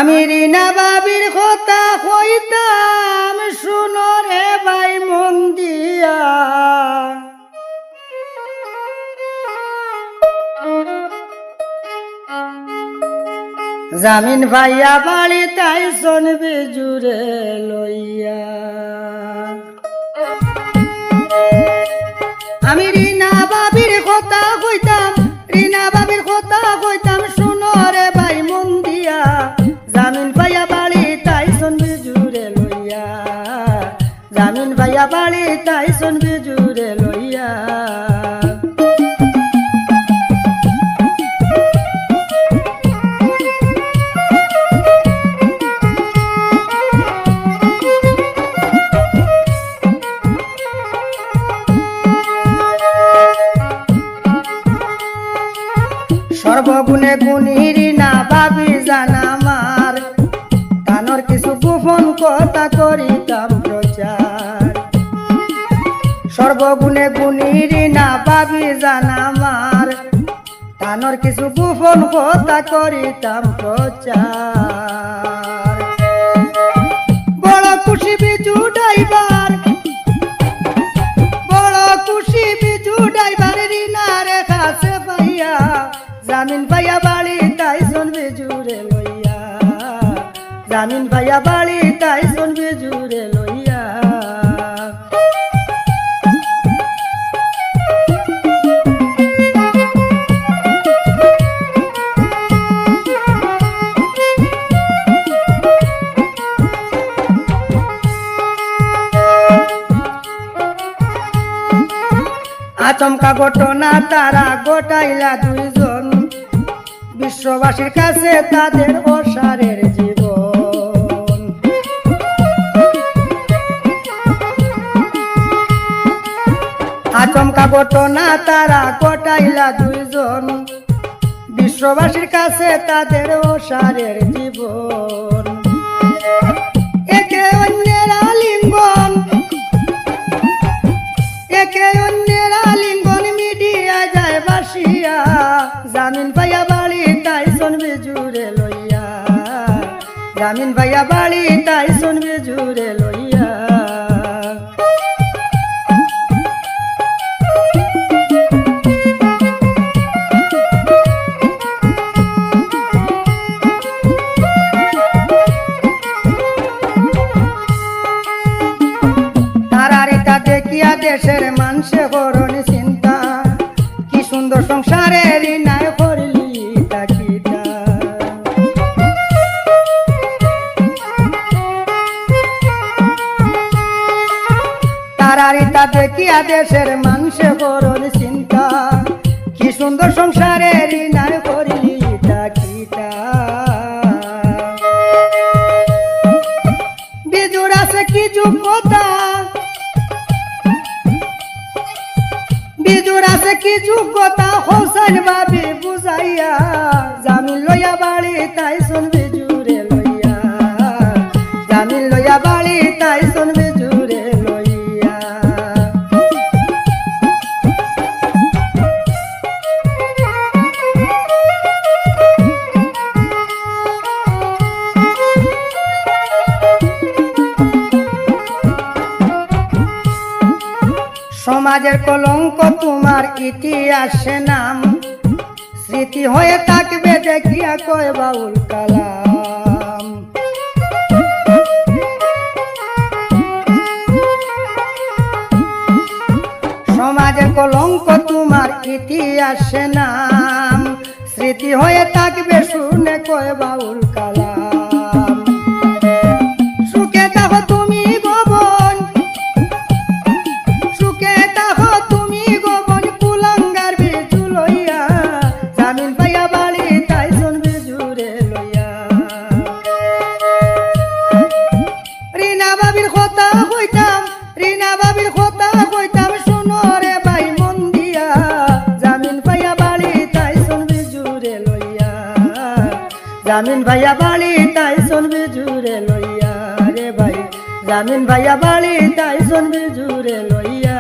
আমি রিনা বাবির কথা কইতাম শুনো রে ভাই মন দিয়া। জামিন ভাইয়া বাড়ি তাই শোনবি জুড়ে লইয়া। আমি রিনা বাবির কথা কইতাম, রিনা বাবির কথা কইতাম শুনো রে ভাই মন দিয়া। জামিন ভাইয়া বাড়ি তাই শোনবি জুড়ে লইয়া, জামিন ভাইয়া বাড়ি তাই শোনবি জুড়ে লইয়া। সর্বগুণে গুণী রিনা বাবি জানামার, তানোর কিছু গোপন কথা করিতাম প্রচার। সর্বগুণে গুণী রিনা বাবি জানামার, তানোর কিছু গোপন কথা করিতাম প্রচার। বড় খুশি বিজু ড্রাইভার, বড় খুশি বিজু ড্রাইভার রিনার কাছে পাইয়া। জামিন ভাইয়া বাড়ি তাই শোনবি জুড়ে লইয়া, জামিন ভাইয়া বাড়ি তাই শোনবি জুড়ে লইয়া। আচমকা ঘটনা তারা গোটাইলা দুইজন, বিশ্ববাসীর কাছে তাদের অসারের জীবন। আচমকা ঘটনা তারা গোটাইলা দুইজন, বিশ্ববাসীর কাছে তাদের অসারের জীবন। একে অন্যের আলিঙ্গন, একে অন্যের আলিঙ্গন মিডিয়া যায় বাসিয়া। জামিন ভাইয়া বাড়ি তাই শোনবি জুড়ে লইয়া, জামিন ভাইয়া বাড়ি তাই শোনবি জুড়ে লইয়া। তারারিটা দেখিয়া দেশের মানুষে করণ চিন্তা, কি সুন্দর সংসারে রিনায় করলি তাকিটা। তারারিটা দেখিয়া দেশের মানুষে করণ চিন্তা, কি সুন্দর সংসারে রিনায় করলি তাকিটা। বিজুর আছে কি যোগ্যতা, বিজুর আছে কি যোগ্যতা হোসেন বাবি বুঝাইয়া। জামিন লইয়া বাড়ি তাই শোনবি জুড়ে লইয়া, জামিন লইয়া বাড়ি তাই শোনবি জুড়ে লইয়া। সমাজের কলঙ্ক তোমার ইতিহাসে নাম, স্মৃতি হয়ে থাকবে দেখিয়া কয় বাউল কালাম। সমাজের কলঙ্ক তোমার ইতিহাসে নাম, স্মৃতি হয়ে থাকবে শুনে কয় বাউল কালাম। সুখে থাকো তুমি গোবন, সুখে থাকো তুমি গোবন কুলাঙ্গার বিজু লইয়া। জামিন ভাইয়া বাড়ি তাই শোনবি জুড়ে লইয়া। রিনা বাবির কথা কইতাম, রিনা বাবির কথা কইতাম শুনো রে ভাই মন দিয়া। জামিন ভাইয়া বাড়ি তাই শোনবি জুড়ে লইয়া, জামিন ভাইয়া বাড়ি তাই শোনবি জুড়ে লইয়া রে ভাই, জামিন ভাইয়া বাড়ি তাই শোনবি জুড়ে লইয়া।